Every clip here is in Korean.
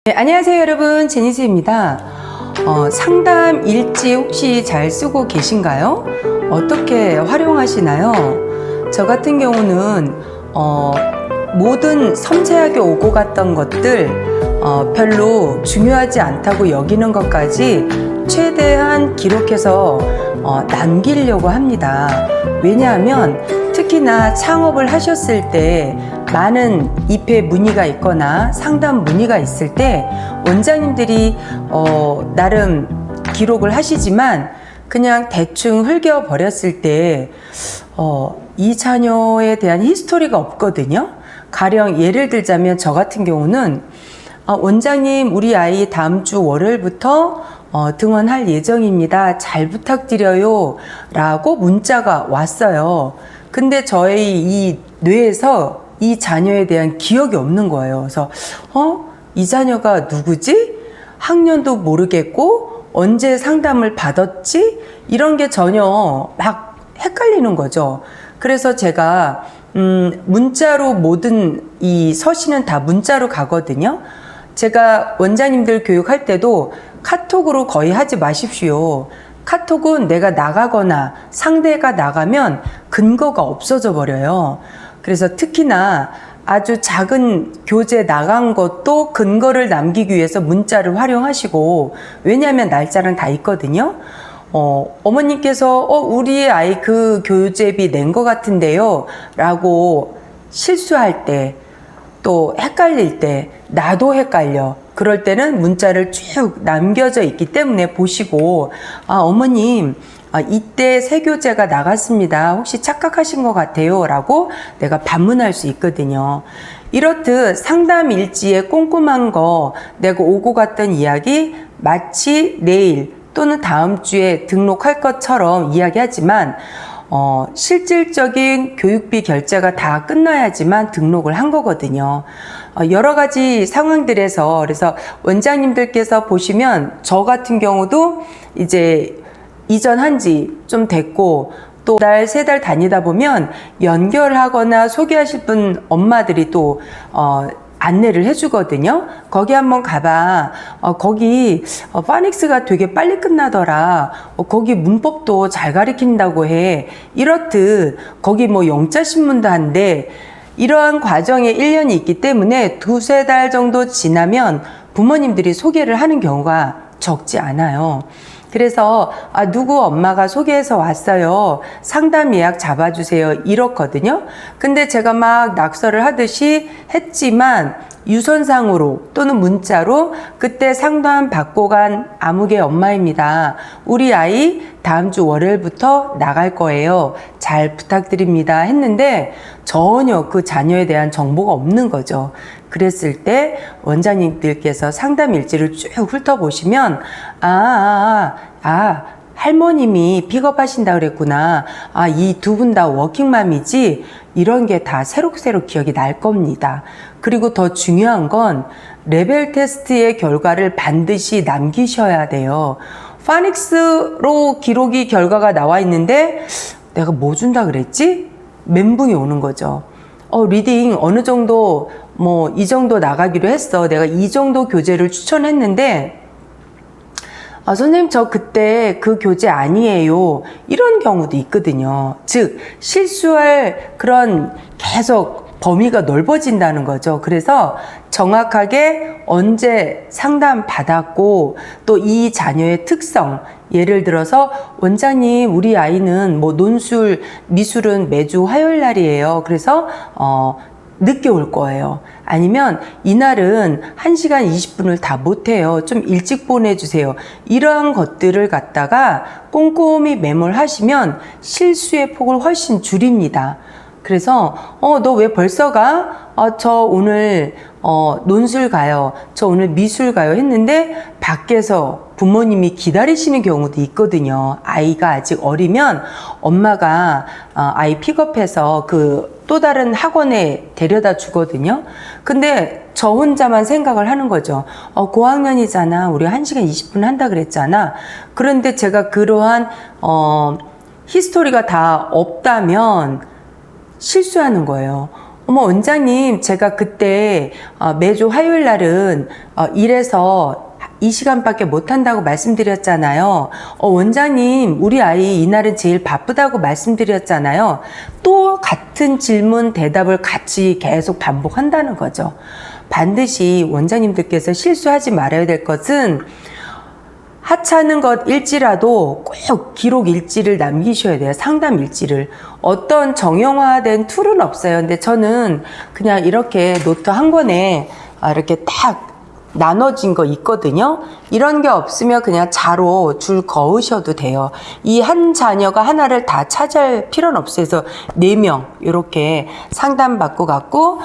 네, 안녕하세요 여러분, 제니스입니다. 상담 일지 혹시 잘 쓰고 계신가요? 어떻게 활용하시나요? 저 같은 경우는 모든 섬세하게 오고 갔던 것들 별로 중요하지 않다고 여기는 것까지 최대한 기록해서 남기려고 합니다. 왜냐하면 특히나 창업을 하셨을 때 많은 입회 문의가 있거나 상담 문의가 있을 때 원장님들이 나름 기록을 하시지만 그냥 대충 흘겨 버렸을 때 이 자녀에 대한 히스토리가 없거든요. 가령 예를 들자면 저 같은 경우는 원장님 우리 아이 다음 주 월요일부터 등원할 예정입니다. 잘 부탁드려요 라고 문자가 왔어요. 근데 저희 이 뇌에서 이 자녀에 대한 기억이 없는 거예요. 그래서 이 자녀가 누구지? 학년도 모르겠고 언제 상담을 받았지? 이런 게 전혀 막 헷갈리는 거죠. 그래서 제가 문자로 모든 이 서신은 다 문자로 가거든요. 제가 원장님들 교육할 때도 카톡으로 거의 하지 마십시오. 카톡은 내가 나가거나 상대가 나가면 근거가 없어져 버려요. 그래서 특히나 아주 작은 교재 나간 것도 근거를 남기기 위해서 문자를 활용하시고, 왜냐하면 날짜는 다 있거든요. 어머님께서 우리 아이 그 교재비 낸 것 같은데요 라고 실수할 때, 또 헷갈릴 때, 나도 헷갈려. 그럴 때는 문자를 쭉 남겨져 있기 때문에 보시고, 어머님 이때 새 교재가 나갔습니다. 혹시 착각하신 것 같아요 라고 내가 반문할 수 있거든요. 이렇듯 상담 일지에 꼼꼼한 거, 내가 오고 갔던 이야기 마치 내일 또는 다음 주에 등록할 것처럼 이야기하지만 실질적인 교육비 결제가 다 끝나야지만 등록을 한 거거든요. 여러 가지 상황들에서, 그래서 원장님들께서 보시면 저 같은 경우도 이제 이전한 지 좀 됐고, 또 달, 세 달 다니다 보면 연결하거나 소개하실 분 엄마들이 또 안내를 해주거든요. 거기 한번 가봐. 거기 파닉스가 되게 빨리 끝나더라. 거기 문법도 잘 가르친다고 해. 이렇듯 거기 뭐 영자신문도 한데, 이러한 과정에 1년이 있기 때문에 두세 달 정도 지나면 부모님들이 소개를 하는 경우가 적지 않아요. 그래서 누구 엄마가 소개해서 왔어요. 상담 예약 잡아주세요. 이렇거든요. 근데 제가 막 낙서를 하듯이 했지만 유선상으로 또는 문자로 그때 상담 받고 간 아무개 엄마입니다. 우리 아이 다음 주 월요일부터 나갈 거예요. 잘 부탁드립니다. 했는데 전혀 그 자녀에 대한 정보가 없는 거죠. 그랬을 때 원장님들께서 상담 일지를 쭉 훑어보시면 할머님이 픽업하신다 그랬구나. 이 두 분 다 워킹맘이지. 이런 게 다 새록새록 기억이 날 겁니다. 그리고 더 중요한 건 레벨 테스트의 결과를 반드시 남기셔야 돼요. 파닉스로 기록이 결과가 나와 있는데 내가 뭐 준다 그랬지? 멘붕이 오는 거죠. 리딩 어느 정도 이 정도 나가기로 했어. 내가 이 정도 교재를 추천했는데 선생님 저 그때 그 교재 아니에요. 이런 경우도 있거든요. 즉 실수할 그런 계속 범위가 넓어진다는 거죠. 그래서 정확하게 언제 상담 받았고 또 이 자녀의 특성, 예를 들어서 원장님 우리 아이는 뭐 논술, 미술은 매주 화요일 날이에요. 그래서 늦게 올 거예요. 아니면 이날은 1시간 20분을 다 못해요. 좀 일찍 보내주세요. 이러한 것들을 갖다가 꼼꼼히 메모를 하시면 실수의 폭을 훨씬 줄입니다. 그래서 너 왜 벌써 가? 저 오늘 논술 가요. 저 오늘 미술 가요. 했는데 밖에서 부모님이 기다리시는 경우도 있거든요. 아이가 아직 어리면 엄마가 아이 픽업해서 그 또 다른 학원에 데려다 주거든요. 근데 저 혼자만 생각을 하는 거죠. 고학년이잖아. 우리 1시간 20분 한다 그랬잖아. 그런데 제가 그러한 히스토리가 다 없다면 실수하는 거예요. 어머, 원장님, 제가 그때 매주 화요일 날은 일해서 이 시간밖에 못 한다고 말씀드렸잖아요. 원장님, 우리 아이 이날은 제일 바쁘다고 말씀드렸잖아요. 또 같은 질문, 대답을 같이 계속 반복한다는 거죠. 반드시 원장님들께서 실수하지 말아야 될 것은 하찮은 것일지라도 꼭 기록 일지를 남기셔야 돼요. 상담 일지를. 어떤 정형화된 툴은 없어요. 근데 저는 그냥 이렇게 노트 한 권에 이렇게 딱 나눠진 거 있거든요. 이런 게 없으면 그냥 자로 줄 그으셔도 돼요. 이 한 자녀가 하나를 다 차지할 필요는 없어요. 그래서 4명 이렇게 상담받고 갔고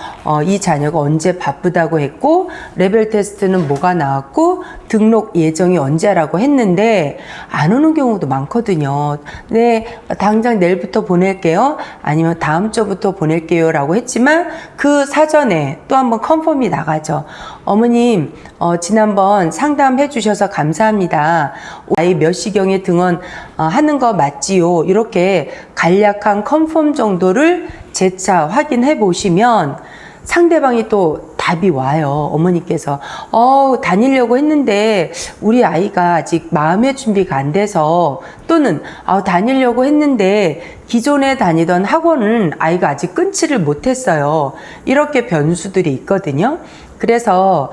이 자녀가 언제 바쁘다고 했고 레벨 테스트는 뭐가 나왔고 등록 예정이 언제라고 했는데 안 오는 경우도 많거든요. 네, 당장 내일부터 보낼게요. 아니면 다음 주부터 보낼게요 라고 했지만 그 사전에 또 한번 컨펌이 나가죠. 어머님, 지난번 상담해 주셔서 감사합니다. 아이 몇 시경에 등원 하는 거 맞지요? 이렇게 간략한 컨펌 정도를 재차 확인해 보시면 상대방이 또 답이 와요. 어머니께서 다니려고 했는데 우리 아이가 아직 마음의 준비가 안 돼서, 또는 다니려고 했는데 기존에 다니던 학원은 아이가 아직 끊지를 못했어요. 이렇게 변수들이 있거든요. 그래서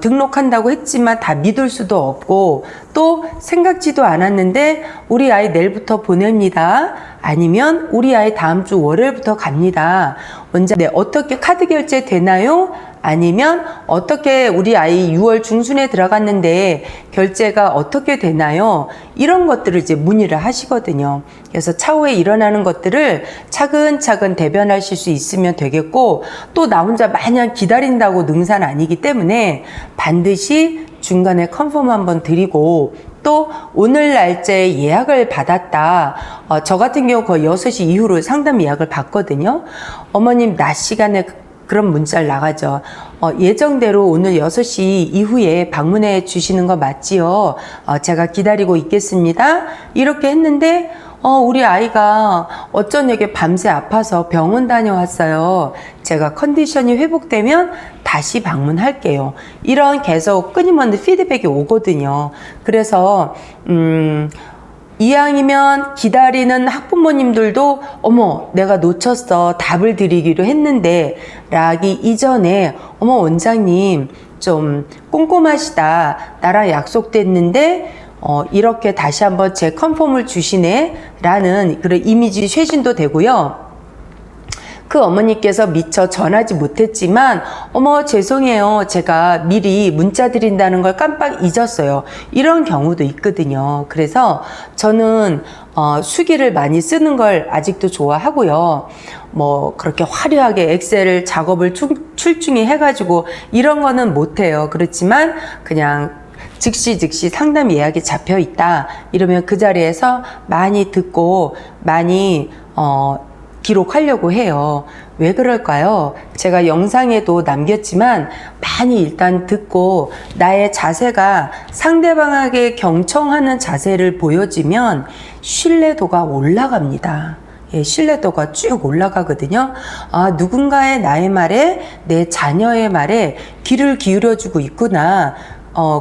등록한다고 했지만 다 믿을 수도 없고, 또 생각지도 않았는데 우리 아이 내일부터 보냅니다. 아니면 우리 아이 다음 주 월요일부터 갑니다. 원장님, 어떻게 카드 결제 되나요? 아니면 어떻게 우리 아이 6월 중순에 들어갔는데 결제가 어떻게 되나요? 이런 것들을 이제 문의를 하시거든요. 그래서 차후에 일어나는 것들을 차근차근 대변하실 수 있으면 되겠고, 또 나 혼자 마냥 기다린다고 능사는 아니기 때문에 반드시 중간에 컨펌 한번 드리고, 또 오늘 날짜에 예약을 받았다. 저 같은 경우 거의 6시 이후로 상담 예약을 받거든요. 어머님 낮 시간에 그런 문자를 나가죠. 예정대로 오늘 6시 이후에 방문해 주시는 거 맞지요? 제가 기다리고 있겠습니다. 이렇게 했는데 우리 아이가 어쩌냐게 밤새 아파서 병원 다녀왔어요. 제가 컨디션이 회복되면 다시 방문할게요. 이런 계속 끊임없는 피드백이 오거든요. 그래서 이왕이면 기다리는 학부모님들도 어머, 내가 놓쳤어, 답을 드리기로 했는데 라기 이전에 어머, 원장님 좀 꼼꼼하시다, 나랑 약속됐는데 이렇게 다시 한번 제 컨펌을 주시네 라는 그런 이미지 쇄신도 되고요. 그 어머니께서 미처 전하지 못했지만 어머, 죄송해요, 제가 미리 문자 드린다는 걸 깜빡 잊었어요. 이런 경우도 있거든요. 그래서 저는 수기를 많이 쓰는 걸 아직도 좋아하고요. 뭐 그렇게 화려하게 엑셀 작업을 출중히 해가지고 이런 거는 못해요. 그렇지만 그냥 즉시 상담 예약이 잡혀 있다 이러면 그 자리에서 많이 듣고 많이 기록하려고 해요. 왜 그럴까요? 제가 영상에도 남겼지만 많이 일단 듣고 나의 자세가 상대방에게 경청하는 자세를 보여지면 신뢰도가 올라갑니다. 예, 신뢰도가 쭉 올라가거든요. 누군가의 나의 말에, 내 자녀의 말에 귀를 기울여주고 있구나.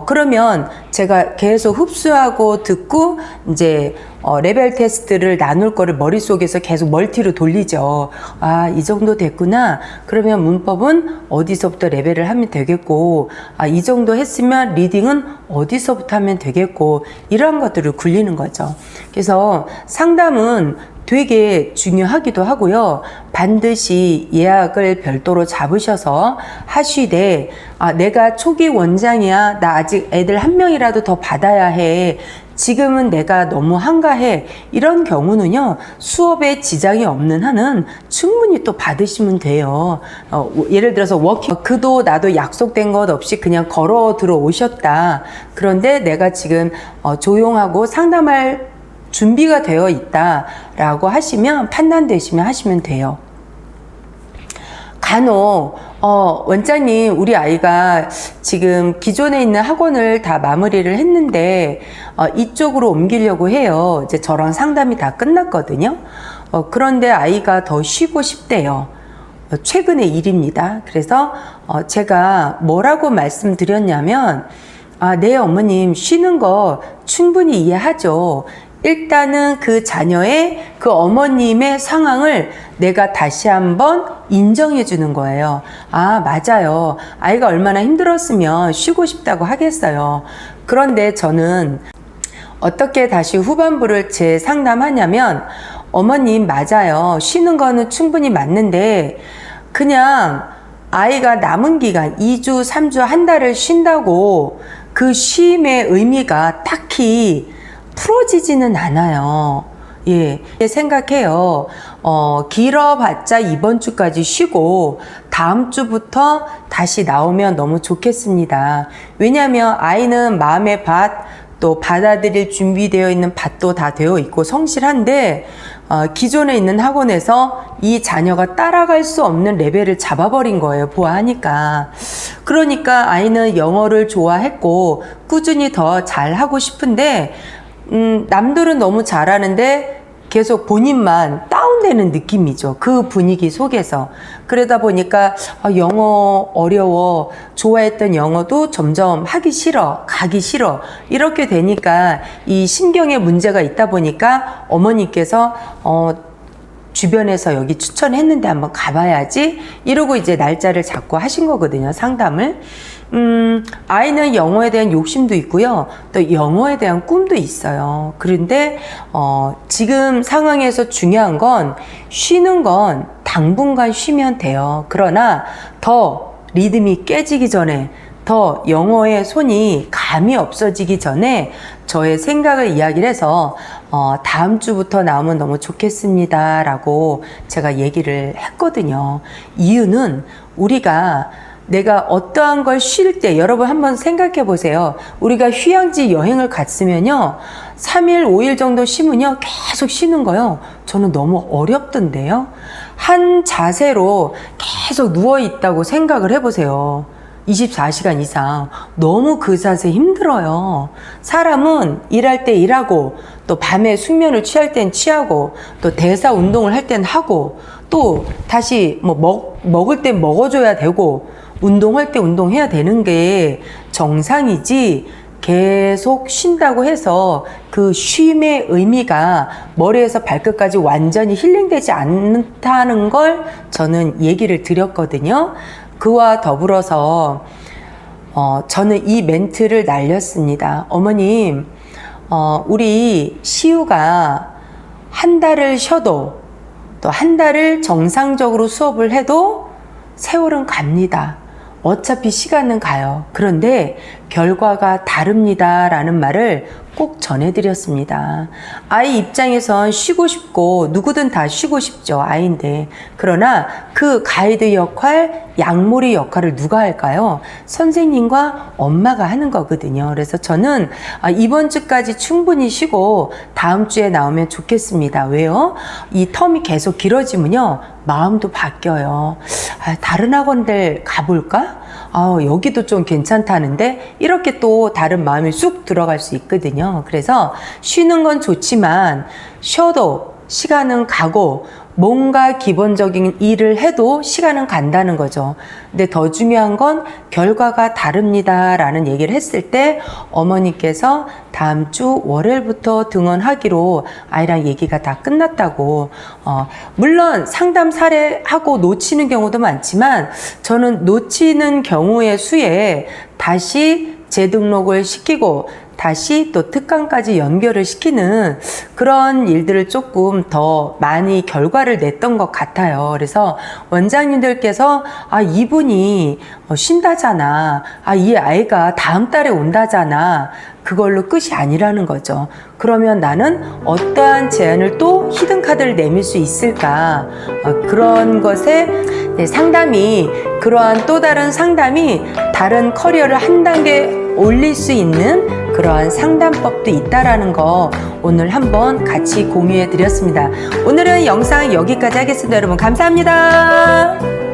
그러면 제가 계속 흡수하고 듣고 이제 레벨 테스트를 나눌 거를 머릿속에서 계속 멀티로 돌리죠. 이 정도 됐구나. 그러면 문법은 어디서부터 레벨을 하면 되겠고, 이 정도 했으면 리딩은 어디서부터 하면 되겠고, 이런 것들을 굴리는 거죠. 그래서 상담은 되게 중요하기도 하고요. 반드시 예약을 별도로 잡으셔서 하시되, 내가 초기 원장이야, 나 아직 애들 한 명이라도 더 받아야 해, 지금은 내가 너무 한가해, 이런 경우는요, 수업에 지장이 없는 한은 충분히 또 받으시면 돼요. 예를 들어서 그도 나도 약속된 것 없이 그냥 걸어 들어오셨다. 그런데 내가 지금 조용하고 상담할 준비가 되어 있다라고 하시면, 판단되시면 하시면 돼요. 간혹 원장님, 우리 아이가 지금 기존에 있는 학원을 다 마무리를 했는데 이쪽으로 옮기려고 해요. 이제 저랑 상담이 다 끝났거든요. 그런데 아이가 더 쉬고 싶대요. 최근의 일입니다. 그래서 제가 뭐라고 말씀드렸냐면 네 어머님 쉬는 거 충분히 이해하죠. 일단은 그 자녀의 그 어머님의 상황을 내가 다시 한번 인정해 주는 거예요. 맞아요. 아이가 얼마나 힘들었으면 쉬고 싶다고 하겠어요. 그런데 저는 어떻게 다시 후반부를 상담하냐면 어머님 맞아요. 쉬는 거는 충분히 맞는데 그냥 아이가 남은 기간 2주, 3주, 한 달을 쉰다고 그 쉼의 의미가 딱히 풀어지지는 않아요. 예, 생각해요. 길어봤자 이번 주까지 쉬고 다음 주부터 다시 나오면 너무 좋겠습니다. 왜냐하면 아이는 마음의 밭, 또 받아들일 준비되어 있는 밭도 다 되어 있고 성실한데 기존에 있는 학원에서 이 자녀가 따라갈 수 없는 레벨을 잡아버린 거예요. 보아하니까. 그러니까 아이는 영어를 좋아했고 꾸준히 더 잘하고 싶은데 남들은 너무 잘하는데 계속 본인만 다운되는 느낌이죠. 그 분위기 속에서. 그러다 보니까 영어 어려워. 좋아했던 영어도 점점 하기 싫어. 가기 싫어. 이렇게 되니까 이 신경에 문제가 있다 보니까 어머니께서 주변에서 여기 추천했는데 한번 가봐야지 이러고 이제 날짜를 잡고 하신 거거든요. 상담을. 아이는 영어에 대한 욕심도 있고요. 또 영어에 대한 꿈도 있어요. 그런데 지금 상황에서 중요한 건 쉬는 건 당분간 쉬면 돼요. 그러나 더 리듬이 깨지기 전에 더 영어의 손이 감이 없어지기 전에 저의 생각을 이야기를 해서 다음 주부터 나오면 너무 좋겠습니다 라고 제가 얘기를 했거든요. 이유는 우리가 내가 어떠한 걸 쉴 때 여러분 한번 생각해 보세요. 우리가 휴양지 여행을 갔으면요 3일 5일 정도 쉬면요 계속 쉬는 거요. 저는 너무 어렵던데요. 한 자세로 계속 누워 있다고 생각을 해보세요. 24시간 이상. 너무 그 자세 힘들어요. 사람은 일할 때 일하고 또 밤에 숙면을 취할 땐 취하고 또 대사 운동을 할 땐 하고 또 다시 먹을 땐 먹어줘야 되고 운동할 때 운동해야 되는 게 정상이지 계속 쉰다고 해서 그 쉼의 의미가 머리에서 발끝까지 완전히 힐링되지 않다는 걸 저는 얘기를 드렸거든요. 그와 더불어서 저는 이 멘트를 날렸습니다. 어머님, 우리 시우가 한 달을 쉬어도 또 한 달을 정상적으로 수업을 해도 세월은 갑니다. 어차피 시간은 가요. 그런데 결과가 다릅니다 라는 말을 꼭 전해드렸습니다. 아이 입장에선 쉬고 싶고 누구든 다 쉬고 싶죠. 아이인데. 그러나 그 가이드 역할, 양몰이 역할을 누가 할까요? 선생님과 엄마가 하는 거거든요. 그래서 저는 이번 주까지 충분히 쉬고 다음 주에 나오면 좋겠습니다. 왜요? 이 텀이 계속 길어지면요 마음도 바뀌어요. 다른 학원들 가볼까? 여기도 좀 괜찮다는데 이렇게 또 다른 마음이 쑥 들어갈 수 있거든요. 그래서 쉬는 건 좋지만 쉬어도 시간은 가고 뭔가 기본적인 일을 해도 시간은 간다는 거죠. 근데 더 중요한 건 결과가 다릅니다 라는 얘기를 했을 때 어머니께서 다음 주 월요일부터 등원하기로 아이랑 얘기가 다 끝났다고. 물론 상담 사례하고 놓치는 경우도 많지만 저는 놓치는 경우의 수에 다시 재등록을 시키고 다시 또 특강까지 연결을 시키는 그런 일들을 조금 더 많이 결과를 냈던 것 같아요. 그래서 원장님들께서 이분이 쉰다잖아. 이 아이가 다음 달에 온다잖아. 그걸로 끝이 아니라는 거죠. 그러면 나는 어떠한 제안을 또 히든카드를 내밀 수 있을까? 그런 것에 상담이 그러한 또 다른 상담이 다른 커리어를 한 단계 올릴 수 있는 그러한 상담법도 있다라는 거 오늘 한번 같이 공유해 드렸습니다. 오늘은 영상 여기까지 하겠습니다. 여러분 감사합니다.